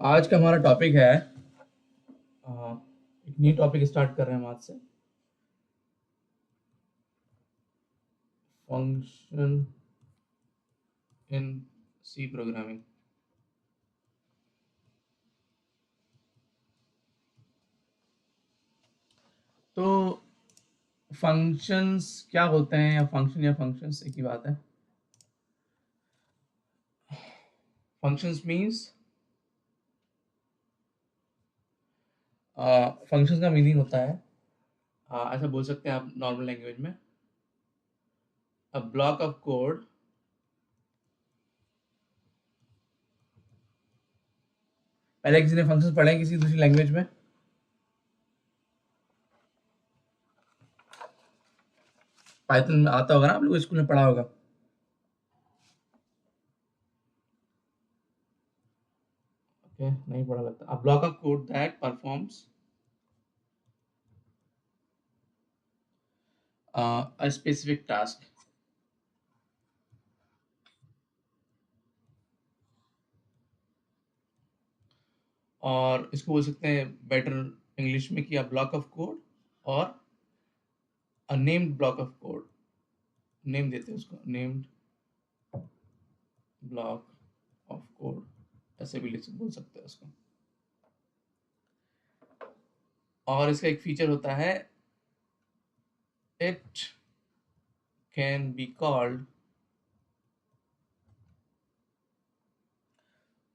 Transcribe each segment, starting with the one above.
आज का हमारा टॉपिक है एक न्यू टॉपिक स्टार्ट कर रहे हैं हम आज से। Function in C programming. तो फंक्शंस क्या होते हैं या फंक्शंस एक ही बात है। फंक्शंस मींस फंक्शंस का मीनिंग होता है ऐसा बोल सकते हैं आप नॉर्मल लैंग्वेज में, अ ब्लॉक ऑफ कोड पहले किसी ने फंक्शंस पढ़े हैं किसी दूसरी लैंग्वेज में? पाइथन में आता होगा ना, आप लोग स्कूल में पढ़ा होगा। ओके, नहीं पढ़ा लगता। A block of code that performs a specific task। और इसको बोल सकते हैं बेटर इंग्लिश में कि ब्लॉक ऑफ कोड और अ named block of code. Name देते हैं उसको, नेम्ड ब्लॉक ऑफ कोड, ऐसे भी बोल सकते हैं उसको। और इसका एक फीचर होता है, it can be called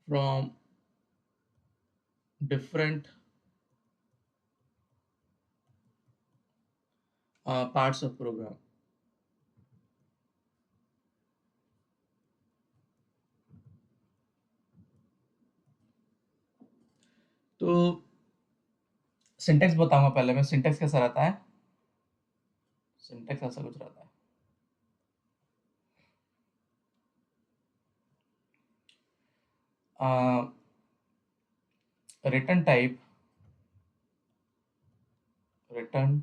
from different parts of program. तो सिंटेक्स बताऊंगा पहले मैं, सिंटेक्स कैसा रहता है। सिंटेक्स ऐसा कुछ रहता है, return type, return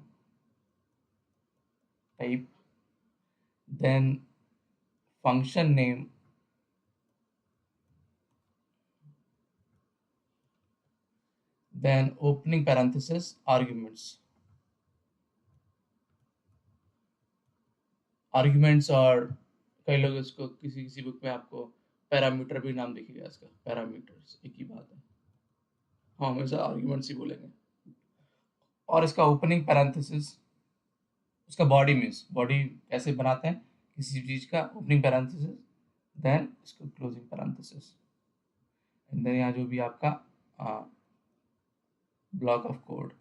type, then function name, then opening parenthesis arguments। Arguments, और कई लोग इसको किसी किसी बुक में आपको पैरामीटर भी नाम दिखेगा इसका, पैरामीटर्स एक ही बात है। हाँ, हमेशा आर्ग्यूमेंट्स ही बोलेंगे। और इसका ओपनिंग पैरेंथेसिस, उसका बॉडी मीन्स बॉडी कैसे बनाते हैं किसी चीज का, ओपनिंग पैरेंथेसिस, देन इसको क्लोजिंग पैरेंथेसिस, एंड देन यहाँ जो भी आपका block of code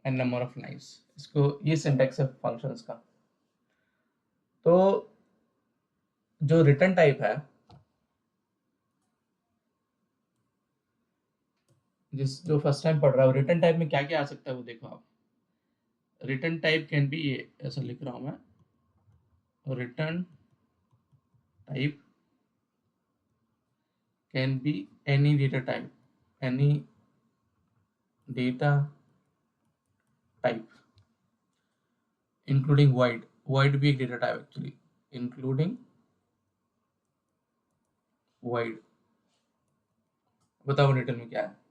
and number of lines. इसको, ये सिंटैक्स है फंक्शंस का। तो जो रिटर्न टाइप है, जो फर्स्ट टाइम पढ़ रहा है, रिटर्न टाइप में क्या क्या आ सकता है वो देखो आप। रिटर्न टाइप कैन बी, ये ऐसा लिख रहा हूं मैं, return type can be any data type, any data type including wide. Wide भी एक data type actually, including wide. बताओ रिटर्न में क्या है।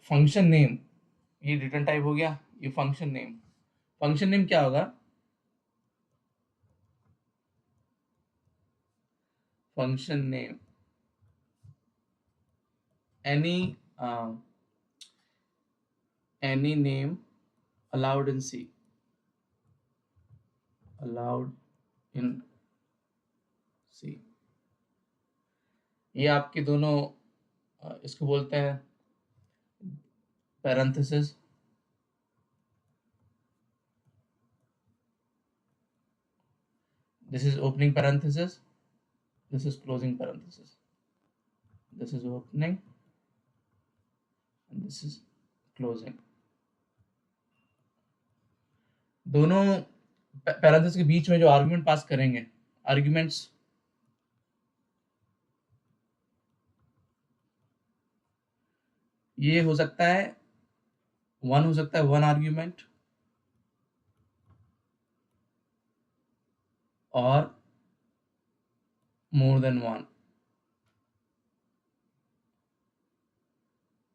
फंक्शन नेम, ये रिटर्न टाइप हो गया। ये फंक्शन नेम, फंक्शन नेम क्या होगा? Function name any any name allowed in C, allowed in C। ये आपके दोनों इसको बोलते हैं parenthesis, this is opening parenthesis, this is closing parenthesis, this is opening and this is closing। दोनों parenthesis के बीच में जो आर्गुमेंट पास करेंगे, आर्गुमेंट्स ये हो सकता है वन, हो सकता है वन आर्ग्यूमेंट, और मोर देन 1,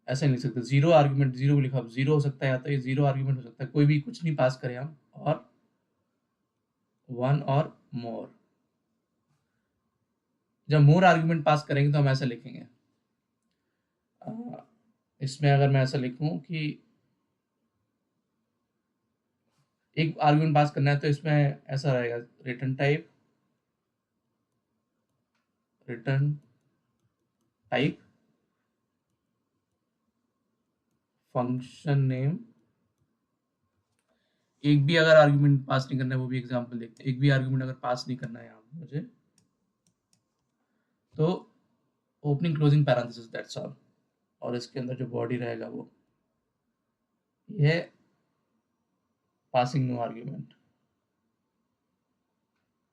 ऐसा नहीं लिख सकते। जीरो आर्ग्यूमेंट, जीरो लिखा, जीरो हो सकता है, या तो ये जीरो आर्ग्यूमेंट हो सकता है, कोई भी कुछ नहीं पास करें हम, और 1 और मोर। जब मोर आर्ग्यूमेंट पास करेंगे तो हम ऐसा लिखेंगे, इसमें अगर मैं ऐसा लिखूं कि एक आर्ग्यूमेंट पास करना है, तो इसमें ऐसा रहेगा, return type, return type function name. एक भी अगर आर्ग्यूमेंट पास नहीं करना है, वो भी एग्जांपल देखते हैं, एक भी आर्ग्यूमेंट अगर पास नहीं करना है यहाँ मुझे, तो opening closing parenthesis, that's all. और इसके अंदर जो बॉडी रहेगा वो ये passing no argument,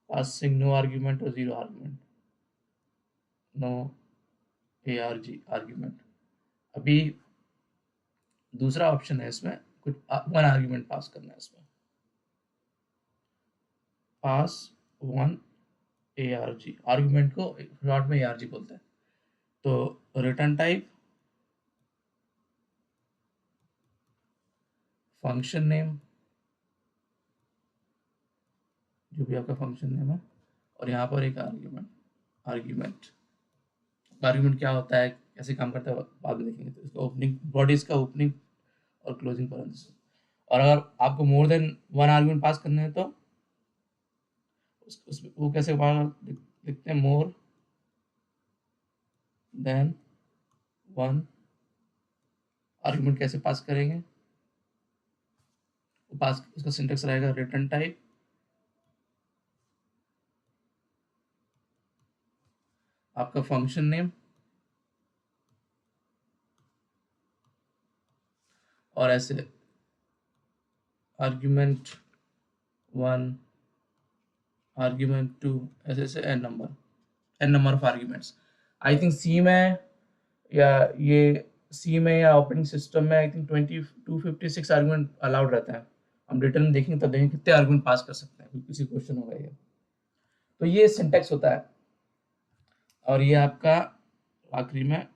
passing no argument और zero argument, no ARG argument. अभी दूसरा ऑप्शन है, इसमें कुछ 1 आर्ग्यूमेंट पास करना है, इसमें पास 1 ARG, आर्ग्यूमेंट को शॉर्ट में ARG बोलते हैं। तो रिटर्न टाइप फंक्शन नेम, जो भी आपका फंक्शन नेम है, और यहाँ पर एक आर्ग्यूमेंट। आर्ग्यूमेंट आर्ग्यूमेंट क्या होता है, कैसे काम करता है, बाद में देखेंगे। तो इसका ओपनिंग, बॉडी इसका ओपनिंग और क्लोजिंग पैरेंथेसिस। और अगर आपको मोर देन 1 आर्ग्यूमेंट पास करने हैं, तो वो कैसे लिखते हैं, मोर देन 1 आर्ग्यूमेंट कैसे पास करेंगे, वो पास, उसका सिंटेक्स रहेगा रिटर्न टाइप आपका फंक्शन नेम, और ऐसे आर्ग्यूमेंट 1 आर्ग्यूमेंट 2, ऐसे ऐसे n number of arguments. I think C में, या ये सी में या ऑपरेटिंग सिस्टम में, आई थिंक 256 आर्गुमेंट अलाउड रहता है। हम रिटर्न में देखेंगे तब देखेंगे कितने आर्गुमेंट पास कर सकते हैं, किसी क्वेश्चन होगा ये। तो ये सिंटेक्स होता है, और ये आपका आखिरी में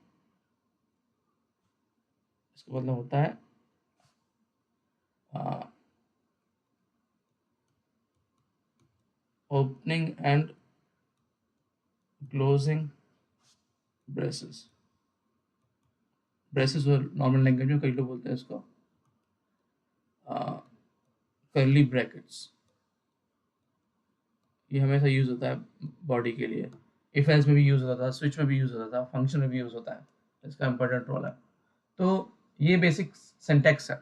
इसका मतलब होता है opening and closing braces. Braces normal language में कई लोग बोलते हैं इसको कर्ली ब्रैकेट्स। ये हमेशा यूज होता है बॉडी के लिए, इफ एल्स में भी यूज होता था, स्विच में भी यूज होता था, फंक्शन में भी यूज होता है, इसका इंपॉर्टेंट रोल है। तो ये बेसिक सिंटेक्स है।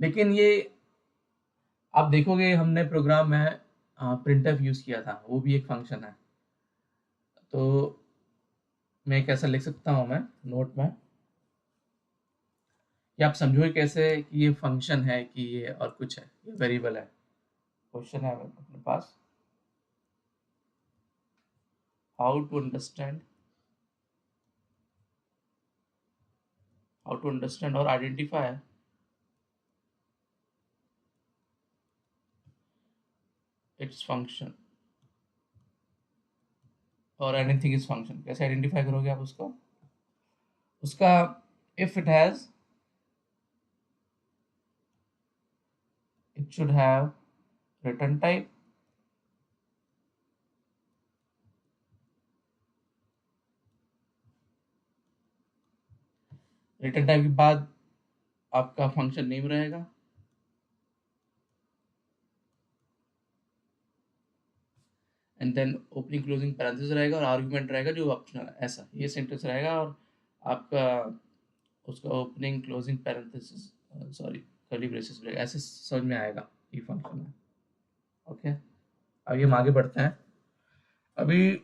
लेकिन ये आप देखोगे, हमने प्रोग्राम में प्रिंटफ यूज किया था, वो भी एक फंक्शन है। तो मैं कैसा लिख सकता हूँ, मैं नोट में, कि आप समझोगे कैसे कि ये फंक्शन है कि ये और कुछ है, ये वेरिएबल है। क्वेश्चन है अपने पास, हाउ टू अंडरस्टैंड और आइडेंटिफाई इट्स फंक्शन और एनीथिंग इज फंक्शन। कैसे आइडेंटिफाई करोगे आप उसको, उसका if it has, it should have return type, return type के बाद आपका फंक्शन नेम रहेगा, and then opening closing parenthesis रहेगा, और आर्गुमेंट रहेगा जो ऑप्शनल है। ऐसा ये सेंटेंस रहेगा, और आपका उसका opening closing parenthesis, sorry curly braces रहेगा। ऐसे समझ में आएगा ये फंक्शन है। ओके, अभी हम आगे बढ़ते हैं। अभी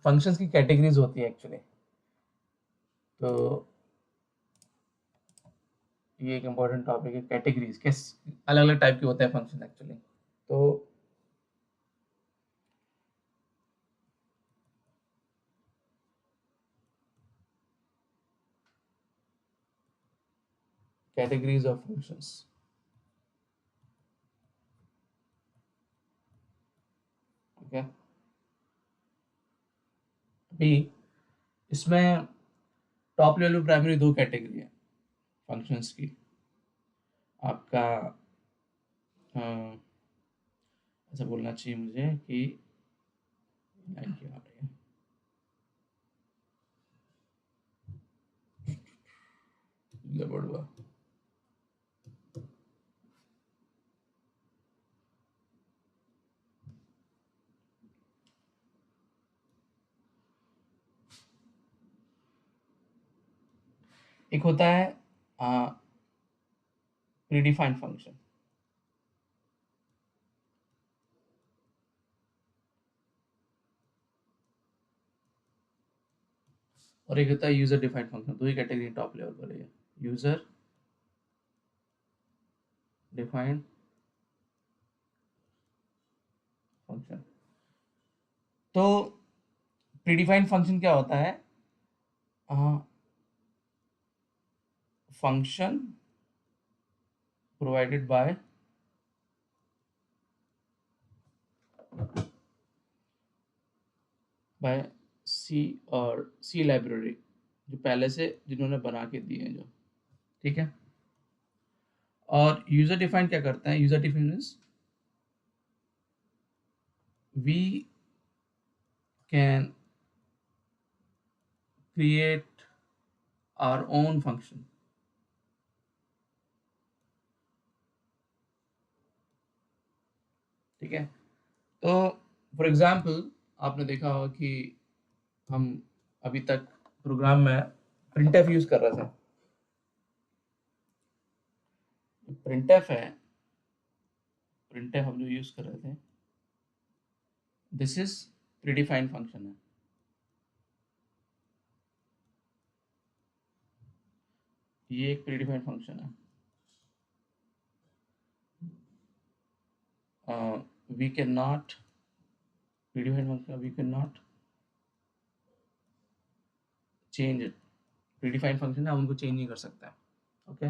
फंक्शंस की कैटेगरीज होती है एक्चुअली। तो ये एक इम्पॉर्टेंट टॉपिक है, कैटेगरीज किस अलग अलग टाइप के होते हैं फंक्शन एक्चुअली। तो कैटेगरीज ऑफ फंक्शंस, ओके, अभी इसमें टॉप लेवल प्राइमरी दो कैटेगरी है फंक्शंस की। आपका ऐसा बोलना चाहिए मुझे कि लाइन क्या आ रही है, गड़बड़ हुआ। एक होता है प्रीडिफाइंड फंक्शन, और एक होता है यूजर डिफाइंड फंक्शन। दो ही कैटेगरी टॉप लेवल पर है, यूजर डिफाइंड फंक्शन। तो प्रीडिफाइंड फंक्शन क्या होता है? फंक्शन प्रोवाइडेड बाय सी और सी लाइब्रेरी, जो पहले से जिन्होंने बना के दिए हैं जो, ठीक है। और यूजर डिफाइंड क्या करता है? User defined means we can create our own function, ठीक है। तो फॉर एग्जाम्पल आपने देखा होगा कि हम अभी तक प्रोग्राम में प्रिंटफ यूज कर रहे थे। प्रिंटफ है, प्रिंटफ हम जो यूज कर रहे थे, दिस इज प्रीडिफाइंड फंक्शन है। ये एक प्रीडिफाइंड फंक्शन है। We can not predefined function, we can not change it. Predefined function है, हम उनको चेंज नहीं कर सकते। ओके,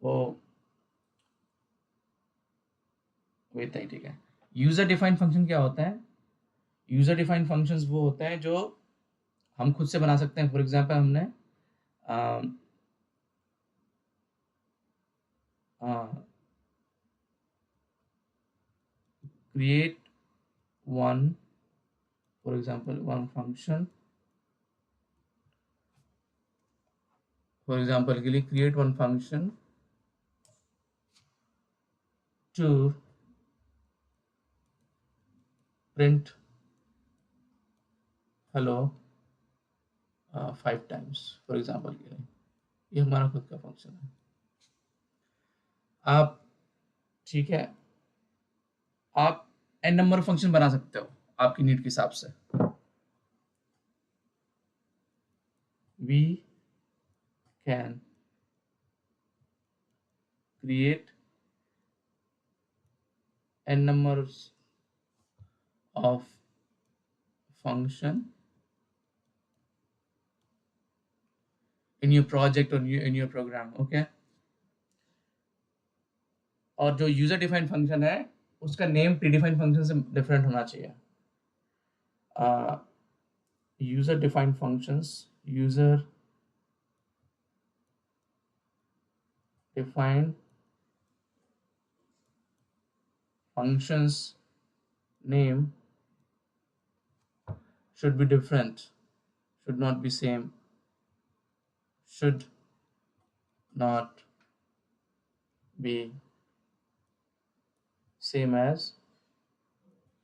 वो वही था, ठीक है। यूजर डिफाइंड फंक्शन क्या होता है? यूजर डिफाइंड फंक्शंस वो होते हैं जो हम खुद से बना सकते हैं। फॉर एग्जांपल हमने create one, for example, one function, for example के लिए create one function to print hello 5 times, for example के लिए। ये हमारा खुद का फंक्शन है। आप, ठीक है, आप n नंबर फंक्शन बना सकते हो आपकी नीड के हिसाब से। we can create n numbers of function in your project or in your program, okay। और जो यूजर डिफाइंड फंक्शन है उसका नेम प्रीडिफाइंड फंक्शन से डिफरेंट होना चाहिए। User defined functions, user defined functions name should be different, should not be same, should not be same as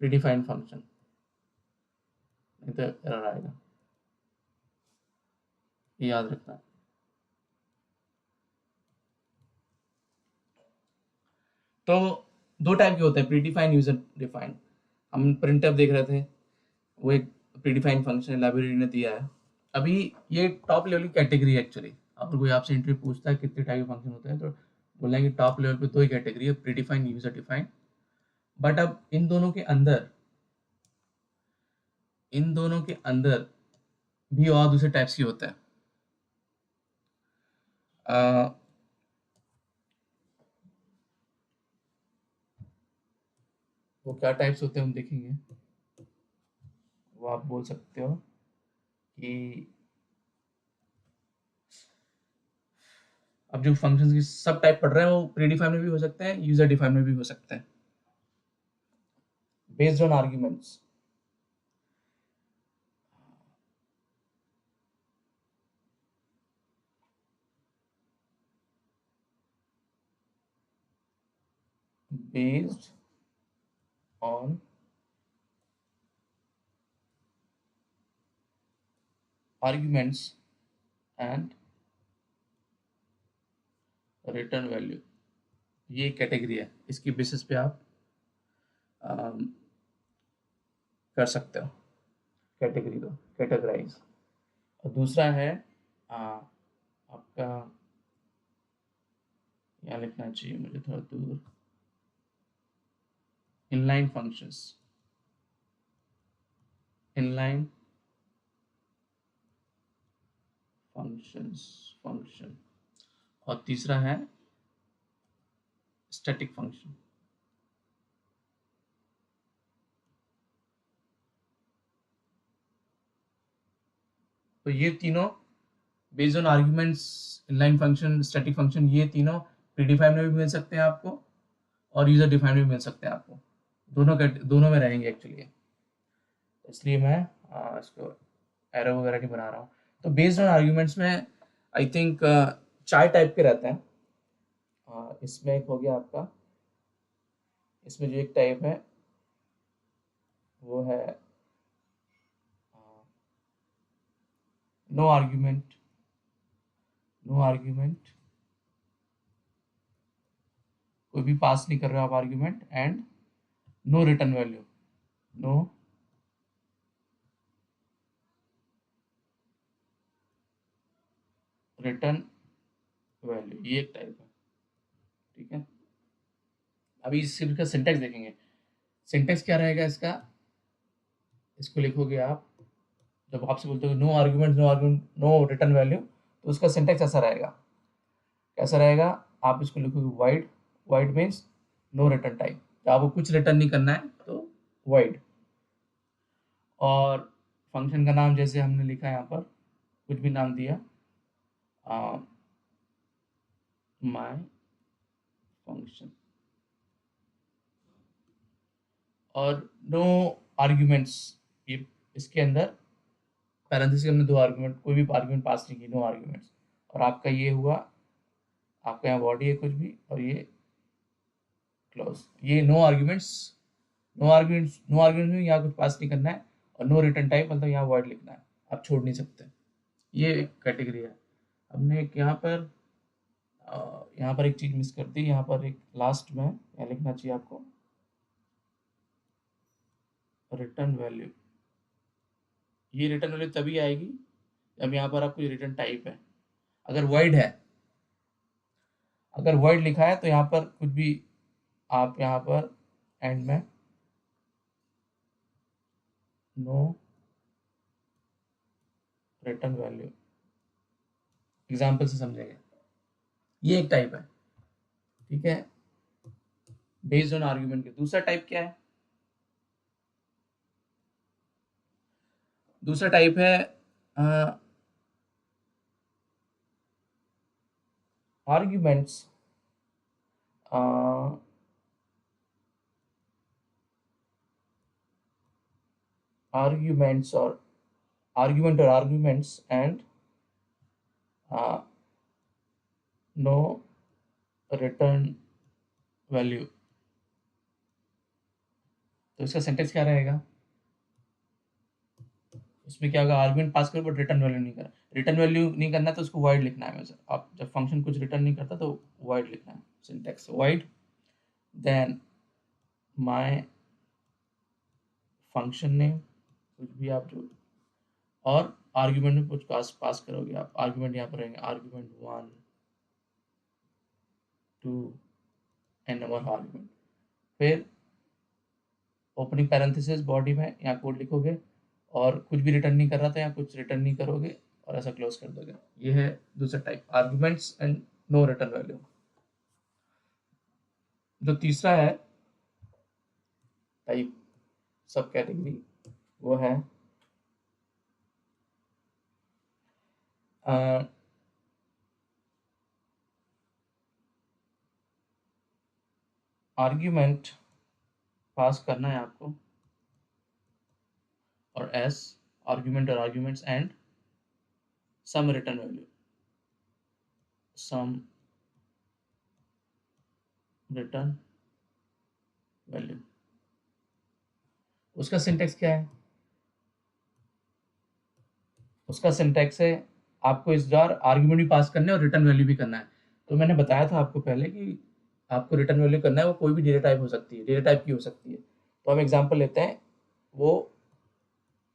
predefined function, नहीं तो error आएगा, ये याद रखना। तो दो टाइप के होते हैं, प्रीडिफाइंड, यूजर डिफाइंड। हम प्रिंटफ देख रहे थे, वो एक प्रीडिफाइंड फंक्शन लाइब्रेरी ने दिया है। अभी ये टॉप लेवल की कैटेगरी है एक्चुअली। अगर कोई आपसे इंटरव्यू पूछता है कितने टाइप के फंक्शन होते हैं, तो बोलना है कि टॉप लेवल पे दो ही कैटेगरी है, प्रीडिफाइंड, यूजर डिफाइंड। बट अब इन दोनों के अंदर भी और दूसरे टाइप्स के होते हैं। वो क्या टाइप्स होते हैं हम देखेंगे। वो आप बोल सकते हो कि अब जो फंक्शंस की सब टाइप पढ़ रहे हैं वो प्री डिफाइंड में भी हो सकते हैं, यूजर डिफाइंड में भी हो सकते हैं, based on arguments. Based on arguments and return value, ये कैटेगरी है, इसकी बेसिस पे आप कर सकते हो कैटेगरी को कैटेगराइज। और दूसरा है आपका, यहाँ लिखना चाहिए मुझे थोड़ा दूर, इनलाइन फंक्शंस, इनलाइन फंक्शन। और तीसरा है स्टैटिक फंक्शन। तो ये तीनों based on arguments, inline function, static function, ये तीनों प्रीडिफाइंड में भी मिल सकते हैं आपको और यूजर डिफाइंड में भी मिल सकते हैं आपको, दोनों में रहेंगे एक्चुअली। इसलिए मैं इसको एरो वगैरह नहीं बना रहा हूँ। तो बेस्ड ऑन आर्ग्यूमेंट्स में आई थिंक 4 टाइप के रहते हैं। इसमें एक हो गया आपका, इसमें जो एक टाइप है वो है नो आर्ग्यूमेंट, नो आर्ग्यूमेंट, कोई भी पास नहीं कर रहे हो आप argument, and no return value, no return value, ये एक टाइप है। ठीक है, अभी इसका सिंटेक्स देखेंगे। सिंटेक्स क्या रहेगा इसका, इसको लिखोगे आप, जब आपसे बोलते हो no argument, no argument, no return value, तो उसका सिंटेक्स ऐसा रहेगा। कैसा रहेगा, आप इसको लिखोगे void, void means no return type, तो आपको कुछ रिटर्न नहीं करना है तो वाइड। और फंक्शन का नाम जैसे हमने लिखा है यहाँ पर, कुछ भी नाम दिया, माय फंक्शन, और नो आर्ग्यूमेंट्स, ये इसके अंदर पैरेंथेसिस में 2 आर्ग्यूमेंट, कोई भी आर्ग्यूमेंट पास नहीं की, नो आर्ग्यूमेंट्स। और आपका ये हुआ, आपका यहाँ बॉडी है कुछ भी, और ये क्लोज, ये नो आर्ग्यूमेंट्स, नो आर्ग्यूमेंट्स में यहाँ कुछ पास नहीं करना है, और नो रिटर्न टाइप मतलब यहाँ वर्ड लिखना है, आप छोड़ नहीं सकते। ये एक कैटेगरी है। हमने एक यहाँ पर एक चीज़ मिस कर दी, यहाँ पर एक लास्ट में यहाँ लिखना चाहिए आपको रिटर्न वैल्यू। ये रिटर्न वैल्यू तभी आएगी जब यहाँ पर आपको रिटर्न टाइप है। अगर वर्ड है, अगर वर्ड लिखा है तो यहाँ पर कुछ भी आप यहाँ पर एंड में नो रिटर्न वैल्यू, एग्जाम्पल से समझेंगे, ये एक टाइप है। ठीक है, बेस्ड ऑन आर्ग्यूमेंट के। दूसरा टाइप क्या है, दूसरा टाइप है आर्ग्यूमेंट्स, आर्ग्यूमेंट्स और आर्ग्यूमेंट और arguments and no return value. तो इसका सेंटेंस क्या रहेगा, उसमें क्या होगा, आर्गुमेंट पास करो बट रिटर्न वैल्यू नहीं करना, रिटर्न वैल्यू नहीं करना तो उसको वाइड लिखना है। वैसे आप जब फंक्शन कुछ रिटर्न नहीं करता तो वाइड लिखना है, syntax void, then my function name, कुछ भी आप जो, और आर्ग्यूमेंट में कुछ पास करोगे आप, आर्ग्यूमेंट यहाँ पर रहेंगे आर्ग्यूमेंट 1 2 एंड नंबर आर्ग्यूमेंट। फिर ओपनिंग पैरेंथेसिस बॉडी में यहाँ कोड लिखोगे, और कुछ भी रिटर्न नहीं कर रहा था यहाँ कुछ रिटर्न नहीं करोगे, और ऐसा क्लोज कर दोगे। ये है दूसरा type, arguments and no return value. जो तीसरा है टाइप सब कैटेगरी वो है आर्ग्यूमेंट पास करना है आपको, और एस आर्ग्यूमेंट और arguments and some return value, some return value. उसका सिंटेक्स क्या है? उसका सिंटेक्स है आपको इस बार आर्ग्यूमेंट भी पास करना है और रिटर्न वैल्यू भी करना है। तो मैंने बताया था आपको पहले कि आपको रिटर्न वैल्यू करना है, वो कोई भी डेटा टाइप हो सकती है, डेटा टाइप की हो सकती है। तो हम एग्जांपल लेते हैं, वो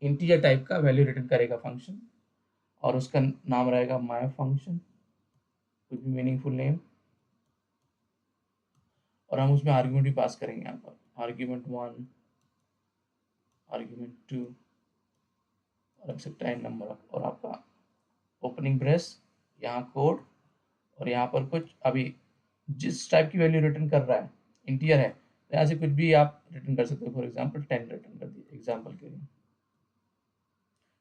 इंटीजर टाइप का वैल्यू रिटर्न करेगा फंक्शन, और उसका नाम रहेगा माय फंक्शन, कुछ भी मीनिंगफुल नेम, और हम उसमें आर्ग्यूमेंट भी पास करेंगे यहाँ पर, आर्ग्यूमेंट 1, आर्ग्यूमेंट 2 और एक्सेट्रा एन नंबर ऑफ, और आपका ओपनिंग ब्रेस, यहाँ कोड, और यहाँ पर कुछ अभी जिस टाइप की वैल्यू रिटर्न कर रहा है इंटीजर है, तो यहाँ से कुछ भी आप रिटर्न कर सकते हो। फॉर एग्जांपल 10 रिटर्न कर दिए एग्जांपल के लिए।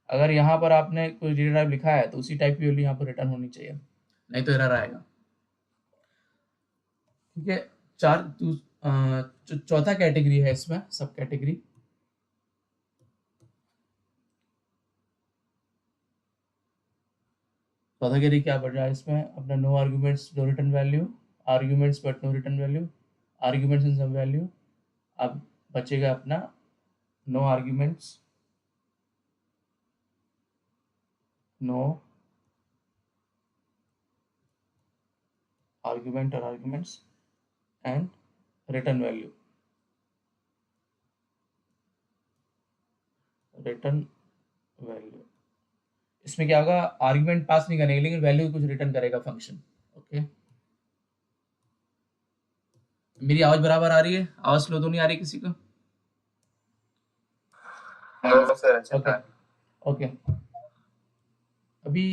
अगर यहाँ पर आपने कोई डेटा टाइप लिखा है तो उसी टाइप की वैल्यू यहाँ पर रिटर्न होनी चाहिए, नहीं तो एरर आएगा। ठीक है। चौथा कैटेगरी है इसमें, सब कैटेगरी। चौथा कैटेगरी क्या बढ़ रहा है इसमें अपना? No arguments no return value, arguments but no return value, arguments in some value. अब बचेगा अपना नो आर्ग्यूमेंट्स, नो आर्ग्यूमेंट और arguments and return value, return value. इसमें क्या होगा? आर्ग्यूमेंट पास नहीं करेंगे लेकिन वैल्यू कुछ रिटर्न करेगा फंक्शन। ओके, मेरी आवाज बराबर आ रही है? आवाज स्लो तो नहीं आ रही किसी को? Okay okay. अभी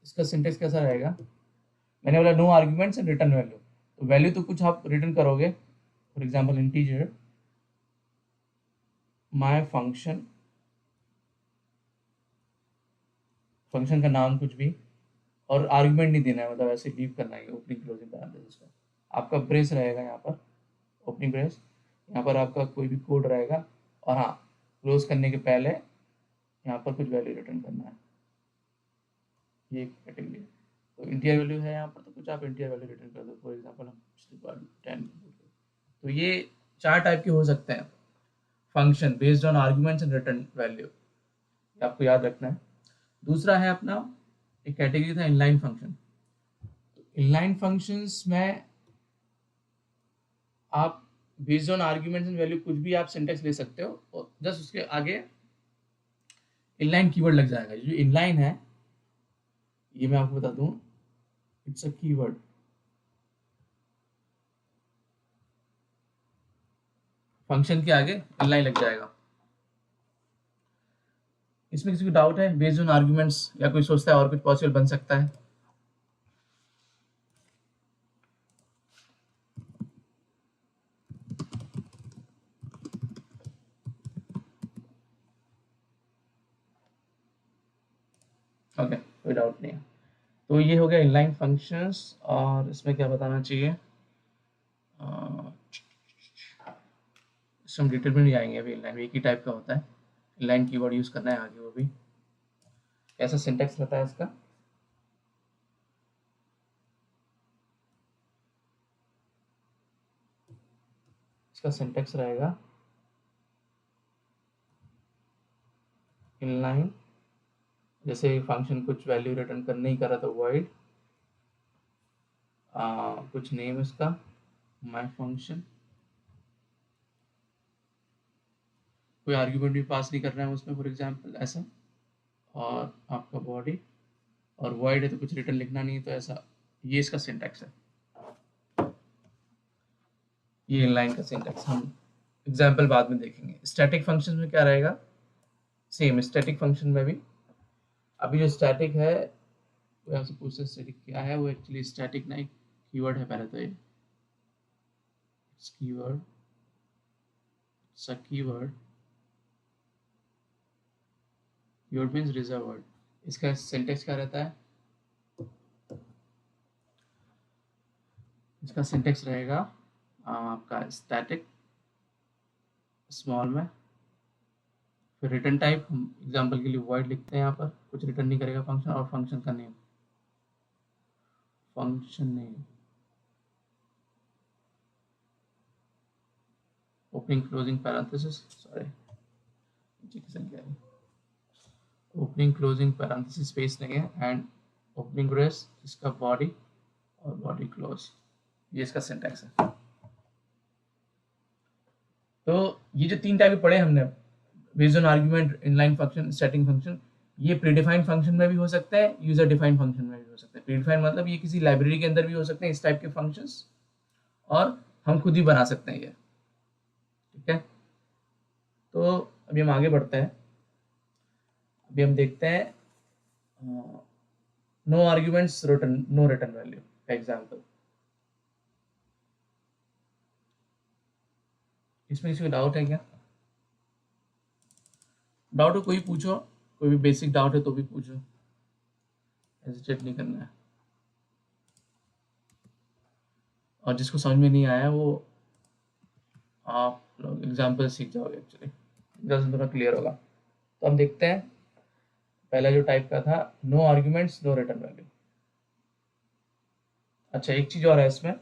इसका सिंटेक्स कैसा रहेगा? मैंने बोला no arguments and return value, तो वैल्यू तो कुछ आप रिटर्न करोगे, for example integer my function, function का नाम कुछ भी, और आर्गुमेंट नहीं देना है, मतलब ऐसे लीव करना है ओपनिंग क्लोजिंग पैरेंथेसिस का। आपका ब्रेस रहेगा यहाँ पर, ओपनिंग ब्रेस, यहाँ पर आपका कोई भी कोड रहेगा, और हाँ क्लोज करने के पहले यहाँ पर कुछ वैल्यू रिटर्न करना है। ये एक कैटेगरी है। तो इंटीजर वैल्यू है यहाँ पर, तो कुछ आप इंटीजर वैल्यू रिटर्न कर दो, फॉर एग्जाम्पल हम 10। तो ये 4 टाइप के हो सकते हैं function based on arguments and return value, आपको याद रखना है। दूसरा है अपना एक कैटेगरी था इनलाइन फंक्शन। इनलाइन फंक्शंस में आप based on arguments and value कुछ भी आप सिंटेक्स ले सकते हो, और जस्ट उसके आगे इनलाइन कीवर्ड लग जाएगा। जो इनलाइन है ये मैं आपको बता दूं, इट्स अ कीवर्ड। फंक्शन के आगे इनलाइन लग जाएगा। इसमें किसी को डाउट है बेस्ड ऑन आर्ग्यूमेंट्स, या कोई सोचता है और कुछ पॉसिबल बन सकता है? ओके, कोई डाउट नहीं है। तो ये हो गया इनलाइन फंक्शंस, और इसमें क्या बताना चाहिए, इसमें हम डिटेल में नहीं जाएंगे अभी। इनलाइन एक ही टाइप का होता है, इनलाइन कीवर्ड यूज करना है आगे, वो भी कैसा सिंटेक्स रहता है इसका। इसका सिंटेक्स रहेगा इनलाइन, जैसे फंक्शन कुछ वैल्यू रिटर्न कर नहीं कर रहा तो वॉइड कुछ नेम इसका माय फंक्शन, कोई आर्ग्यूमेंट भी पास नहीं कर रहा है उसमें, फॉर एग्जांपल ऐसा, और आपका बॉडी, और वॉइड है तो कुछ रिटर्न लिखना नहीं है, तो ऐसा। ये इसका सिंटेक्स है, ये इनलाइन का सिंटेक्स। हम एग्जांपल बाद में देखेंगे। स्टैटिक फंक्शन में क्या रहेगा? सेम स्टैटिक फंक्शन में भी अभी जो स्टैटिक है वो आपसे पूछते स्टैटिक क्या है, वो एक्चुअली स्टैटिक ना एक कीवर्ड है पहले तो, ये keyword keyword, keyword means reserve word. इसका सिंटेक्स क्या रहता है? इसका सिंटेक्स रहेगा आपका स्टैटिक स्मॉल में, फिर रिटर्न टाइप, हम एग्जाम्पल के लिए वॉइड लिखते हैं, यहाँ पर कुछ रिटर्न नहीं करेगा फंक्शन, और फंक्शन का name, function name, opening closing parenthesis, sorry की संख्या है, ओपनिंग क्लोजिंग पैरेंथेसिस स्पेस नहीं है, एंड ओपनिंग ब्रेस, इसका बॉडी और बॉडी क्लोज, ये इसका सिंटैक्स है। तो ये जो तीन टाइप के पढ़े हमने, based on argument, inline function, static function, ये प्रीडिफाइंड फंक्शन में भी हो सकता है, यूजर डिफाइंड फंक्शन में भी हो सकता है। प्रीडिफाइंड मतलब ये किसी लाइब्रेरी के अंदर भी हो सकते हैं इस टाइप के फंक्शंस, और हम खुद ही बना सकते हैं ये, ठीक है। तो अभी हम आगे बढ़ते हैं। अभी हम देखते हैं no arguments return, no return value का एग्जाम्पल। इसमें किसी को डाउट है क्या? डाउट हो कोई पूछो, कोई भी बेसिक डाउट है तो भी पूछो, हेजिटेट नहीं करना है। और जिसको समझ में नहीं आया वो आप लोग एग्जाम्पल सीख जाओगे, एक्चुअली एग्जाम्पल थोड़ा क्लियर होगा। तो हम देखते हैं पहला जो टाइप का था, no arguments no return value. अच्छा, एक चीज और है इसमें,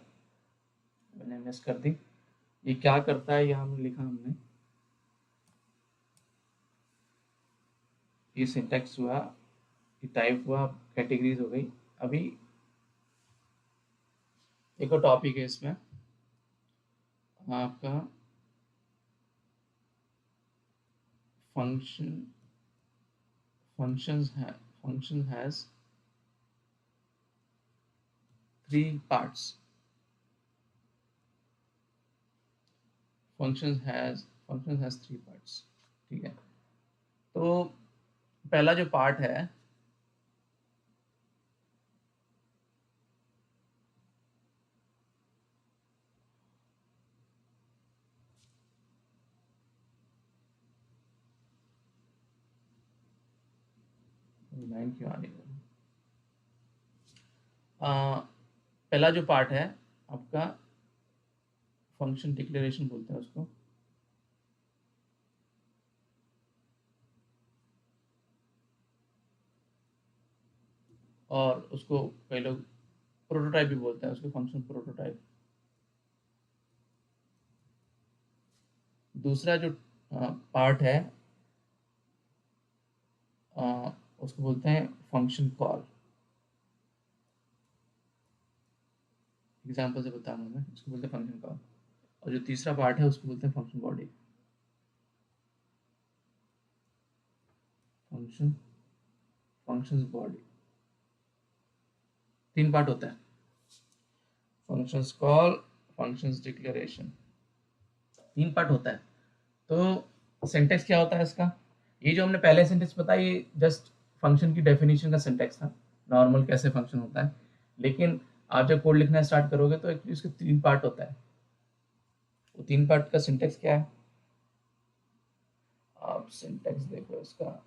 मैंने मिस कर दी। ये क्या करता है, यहाँ लिखा हमने, ये सिंटैक्स हुआ, ये टाइप हुआ, कैटेगरीज हो गई। अभी एक और टॉपिक है इसमें आपका, function, function has 3 parts, function has 3 parts, ठीक है। तो पहला जो पार्ट है, लाइन क्यों आ रही है? पहला जो पार्ट है आपका, फंक्शन डिक्लेरेशन बोलते हैं उसको, और उसको कई लोग प्रोटोटाइप भी बोलते हैं उसको, फंक्शन प्रोटोटाइप। दूसरा जो पार्ट है उसको बोलते हैं फंक्शन कॉल। एग्जाम्पल से बता रहा हूँ मैं, इसको बोलते हैं फंक्शन कॉल। और जो तीसरा पार्ट है उसको बोलते हैं function body. Functions body, 3 part होता है, functions call, functions declaration, 3 part होता है। तो सिंटेक्स क्या होता है इसका? ये जो हमने पहले सिंटेक्स बताया, ये जस्ट फंक्शन की डेफिनेशन का सिंटेक्स था, नॉर्मल कैसे फंक्शन होता है। लेकिन आप जब कोड लिखना स्टार्ट करोगे तो एक्चुअली इसके 3 पार्ट होता है। वो 3 पार्ट का सिंटेक्स क्या है, आप सिंटेक्स देखो इसका।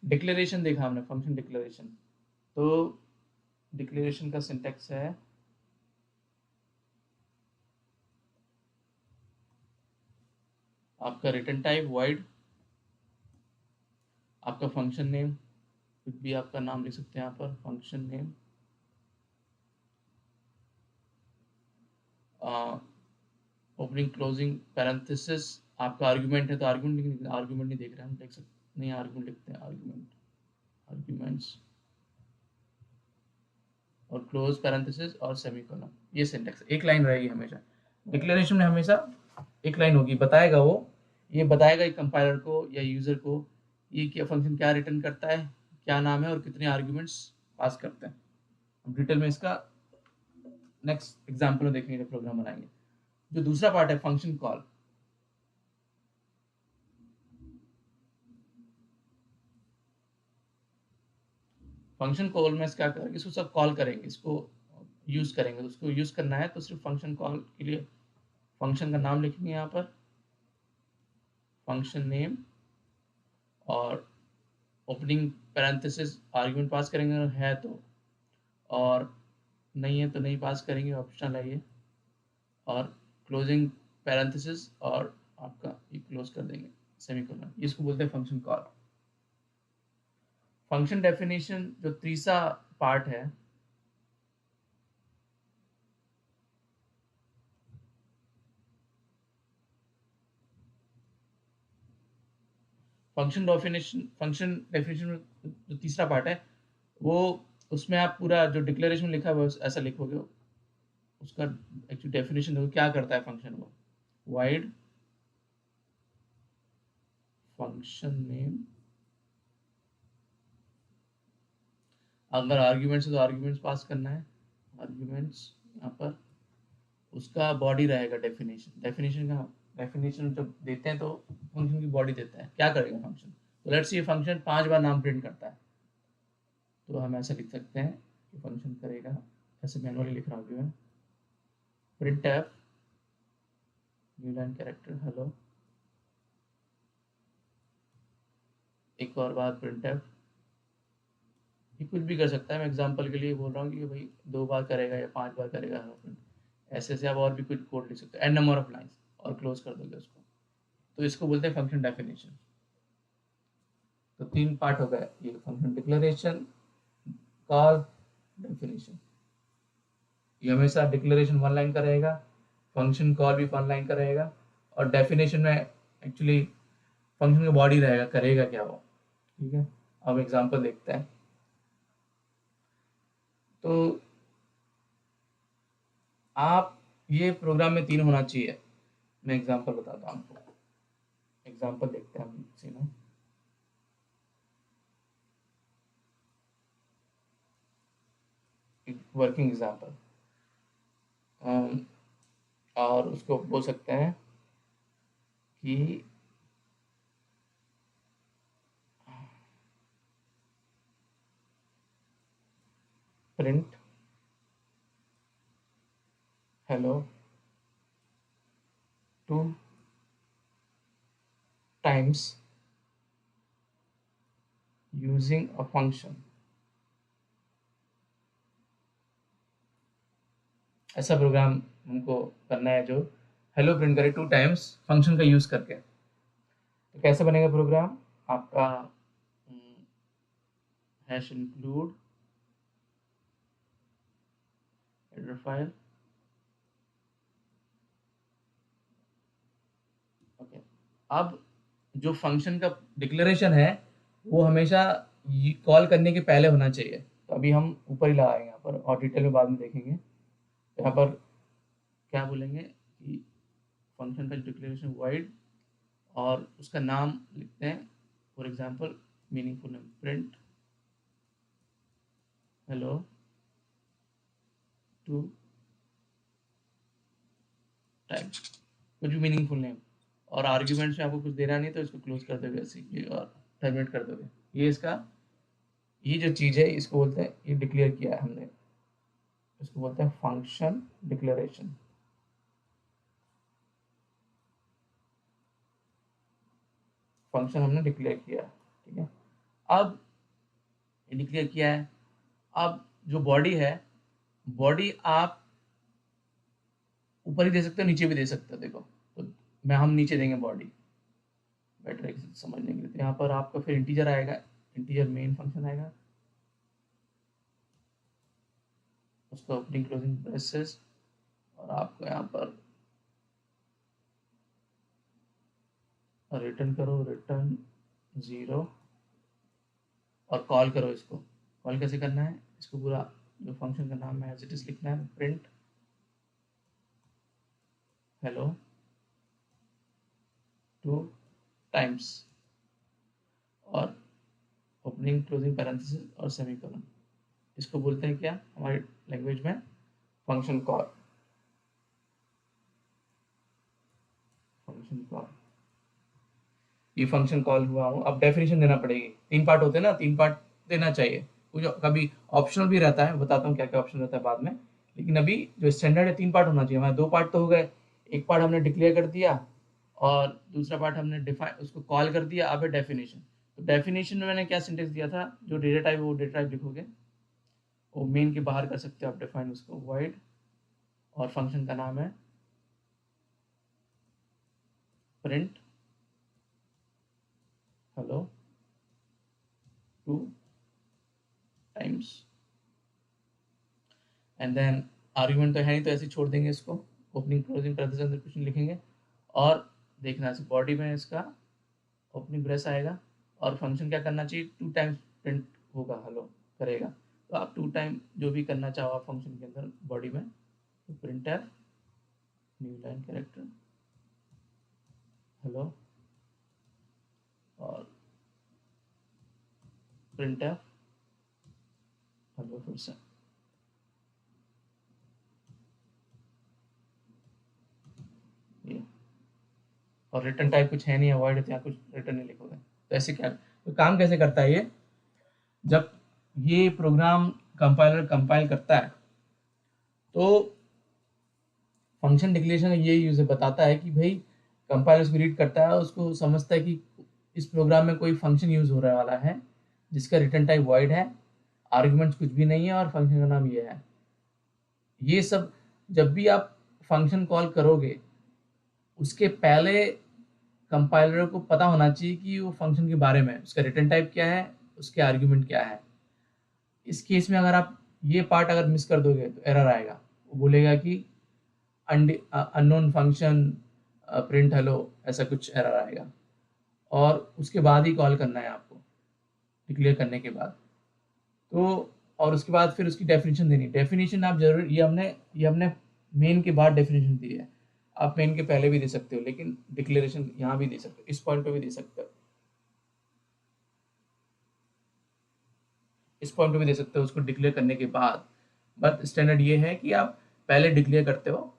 डिक्लेरेशन देखा हमने, फंक्शन डिक्लेरेशन। तो डिक्लेरेशन का सिंटेक्स है, आपका रिटर्न टाइप वॉइड, आपका फंक्शन नेम, कुछ भी आपका नाम लिख सकते हैं यहाँ पर, function name, opening closing parenthesis, आपका आर्गुमेंट है तो आर्गुमेंट नहीं देख रहे हैं हम, देख सकते नहीं, आर्गुमेंट लिखते हैं, आर्गुमेंट्स, और क्लोज पैरेंथेसिस और सेमीकोलन। ये सिंटेक्स एक लाइन रहेगी हमेशा। डिक्लेरेशन में हमेशा एक लाइन होगी, बताएगा वो, ये बताएगा कंपाइलर को या यूजर को ये क्या फंक्शन क्या रिटर्न करता है, क्या नाम है और कितने आर्ग्यूमेंट्स पास करते हैं। हम डिटेल में इसका नेक्स्ट एग्जाम्पल में देखेंगे जब प्रोग्राम बनाएंगे। जो दूसरा पार्ट है फंक्शन कॉल, फंक्शन कॉल में क्या करेंगे, इसको सब कॉल करेंगे, इसको यूज करेंगे, तो उसको यूज करना है तो सिर्फ फंक्शन कॉल के लिए फंक्शन का नाम लिखेंगे यहाँ पर, फंक्शन नेम, और ओपनिंग पैरेंथेसिस आर्गुमेंट पास करेंगे अगर है तो, और नहीं है तो नहीं पास करेंगे, ऑप्शनल है ये, और क्लोजिंग पैरेंथेसिस और आपका ये क्लोज कर देंगे सेमीकोलन, इसको बोलते हैं फंक्शन कॉल। फंक्शन डेफिनेशन जो तीसरा पार्ट है, फंक्शन डेफिनेशन में जो तीसरा पार्ट है वो, उसमें आप पूरा जो डिक्लेरेशन लिखा है ऐसा लिखोगे, उसका एक्चुअली डेफिनेशन देखो क्या करता है फंक्शन को, वाइड फंक्शन नेम, अगर आर्ग्यूमेंट्स है तो आर्ग्यूमेंट्स पास करना है, आर्ग्यूमेंट्स यहाँ पर, उसका बॉडी रहेगा डेफिनेशन जब देते हैं तो फंक्शन की बॉडी देता है, क्या करेगा फंक्शन, तो लेट्स ये फंक्शन 5 बार नाम प्रिंट करता है, तो हम ऐसा लिख सकते हैं कि फंक्शन करेगा, ऐसे मैनुअली लिख रहा हूँ मैं, printf new line character hello, एक और बार printf, ये कुछ भी कर सकता है, मैं एग्जांपल के लिए बोल रहा हूँ कि भाई 2 बार करेगा या 5 बार करेगा, ऐसे से आप और भी कुछ कोड लिख सकते हो, एन नंबर ऑफ लाइंस, और क्लोज कर दोगे उसको, तो इसको बोलते हैं फंक्शन डेफिनेशन। तो 3 पार्ट हो गए, ये फंक्शन डिक्लेरेशन, कॉल, डेफिनेशन। ये हमेशा डिक्लेरेशन 1 लाइन का रहेगा, फंक्शन कॉल भी 1 लाइन का रहेगा, और डेफिनेशन में एक्चुअली फंक्शन का बॉडी रहेगा, करेगा क्या वो, ठीक है। अब एग्जांपल देखते हैं, तो आप ये प्रोग्राम में 3 होना चाहिए, मैं एग्जांपल बताता हूँ आपको, एग्जांपल देखते हैं हम इसी में, वर्किंग एग्जांपल, और उसको बोल सकते हैं कि print hello 2 times using a function, ऐसा प्रोग्राम हमको करना है जो हेलो प्रिंट करे 2 टाइम्स फंक्शन का यूज करके। तो कैसे बनेगा प्रोग्राम आपका, hash include header file, okay. अब जो फंक्शन का डिक्लेरेशन है वो हमेशा कॉल करने के पहले होना चाहिए, तो अभी हम ऊपर ही लगाएंगे यहाँ पर, और डिटेल में बाद में देखेंगे। यहाँ पर क्या बोलेंगे कि फंक्शन का डिक्लेरेशन वाइड, और उसका नाम लिखते हैं, for example meaningful name, print hello 2 times, कुछ भी मीनिंगफुल नेम, और आर्ग्यूमेंट्स में आपको कुछ देना नहीं तो इसको क्लोज कर दोगे ऐसे और टर्मिनेट कर दोगे। ये इसका, ये जो चीज़ है इसको बोलते हैं, ये डिक्लेयर किया है हमने, इसको बोलते हैं फंक्शन डिक्लेरेशन। फंक्शन हमने डिक्लेयर किया, ठीक है। अब डिक्लेयर किया है, अब जो बॉडी है, बॉडी आप ऊपर ही दे सकते हो, नीचे भी दे सकते हो, देखो तो मैं हम नीचे देंगे बॉडी, बेटर समझने के लिए। तो यहाँ पर आपका फिर इंटीजर आएगा, इंटीजर मेन फंक्शन आएगा, उसका ओपनिंग क्लोजिंग ब्रेसेस, और आपको यहाँ पर रिटर्न करो, रिटर्न 0, और कॉल करो इसको। कॉल कैसे करना है, इसको पूरा जो फंक्शन का नाम है एज इट इज लिखना है, प्रिंट हेलो 2 टाइम्स, और ओपनिंग क्लोजिंग पैरेंथेसिस और सेमीकोलन, इसको बोलते हैं क्या हमारी लैंग्वेज में, फंक्शन कॉल। फंक्शन कॉल, ये फंक्शन कॉल हुआ हूँ, अब डेफिनेशन देना पड़ेगी, 3 पार्ट होते हैं ना, 3 पार्ट देना चाहिए, कुछ कभी ऑप्शनल भी रहता है, बताता हूँ क्या क्या ऑप्शन रहता है बाद में, लेकिन अभी जो स्टैंडर्ड है 3 पार्ट होना चाहिए, हमारे 2 पार्ट तो हो गए। एक पार्ट हमने डिक्लेयर कर दिया और दूसरा पार्ट हमने डिफाइन उसको कॉल कर दिया। अब है डेफिनेशन। तो डेफिनेशन में मैंने क्या सिंटेक्स दिया था, जो डेटा टाइप वो डेटा टाइप लिखोगे, वो मेन के बाहर कर सकते हो आप डिफाइन उसको, वॉइड, और फंक्शन का नाम है print hello 2 times, and then argument तो है नहीं तो ऐसे छोड़ देंगे इसको, ओपनिंग क्लोजिंग पैरेंथेसिस अंदर कुछ नहीं लिखेंगे। और देखना है बॉडी में इसका ओपनिंग ब्रेस आएगा और फंक्शन क्या करना चाहिए, 2 टाइम्स प्रिंट होगा, हेलो करेगा। तो आप 2 टाइम जो भी करना चाहो आप फंक्शन के अंदर बॉडी में, तो print F new line character hello और प्रिंट एफ हेलो फिर से। ये और रिटर्न टाइप कुछ है नहीं, अवॉइड है तो यहाँ कुछ रिटर्न नहीं लिखोगे। तो ऐसे क्या तो काम कैसे करता है ये, जब ये प्रोग्राम कंपाइलर कंपाइल करता है तो फंक्शन डिक्लेरेशन ये यूजर बताता है कि भाई कंपाइलर उसको रीड करता है, उसको समझता है कि इस प्रोग्राम में कोई फंक्शन यूज हो रहा वाला है जिसका रिटर्न टाइप वॉइड है, आर्ग्यूमेंट्स कुछ भी नहीं है और फंक्शन का नाम ये है। ये सब जब भी आप फंक्शन कॉल करोगे उसके पहले कंपाइलर को पता होना चाहिए कि वो फंक्शन के बारे में, उसका रिटर्न टाइप क्या है, उसके आर्ग्यूमेंट क्या है। इस केस में अगर आप ये पार्ट अगर मिस कर दोगे तो एरर आएगा, वो बोलेगा कि अननोन फंक्शन प्रिंट हेलो, ऐसा कुछ एरर आएगा। और उसके बाद ही कॉल करना है आपको, डिक्लेयर करने के बाद। तो और उसके बाद फिर उसकी डेफिनेशन देनी। डेफिनेशन आप जरूर, ये हमने मेन के बाद डेफिनेशन दी है, आप मेन के पहले भी दे सकते हो, लेकिन डिक्लेरेशन यहाँ भी दे सकते हो, इस पॉइंट पे भी दे सकते हो, इस पॉइंट पे भी दे सकते हो उसको डिक्लेयर करने के बाद। बट स्टैंडर्ड ये है कि आप पहले डिक्लेयर करते हो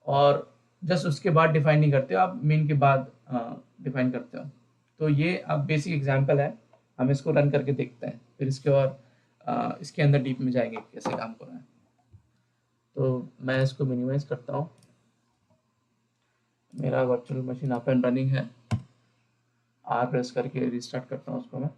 और जस्ट उसके बाद डिफाइन नहीं करते हो, आप मेन के बाद डिफाइन करते हो। तो ये अब बेसिक एग्जांपल है, हम इसको रन करके देखते हैं, फिर इसके और इसके अंदर डीप में जाएंगे कैसे काम कर रहा है। तो मैं इसको मिनिमाइज करता हूँ, मेरा virtual machine up and running है, आर प्रेस करके रिस्टार्ट करता हूँ उसको मैं।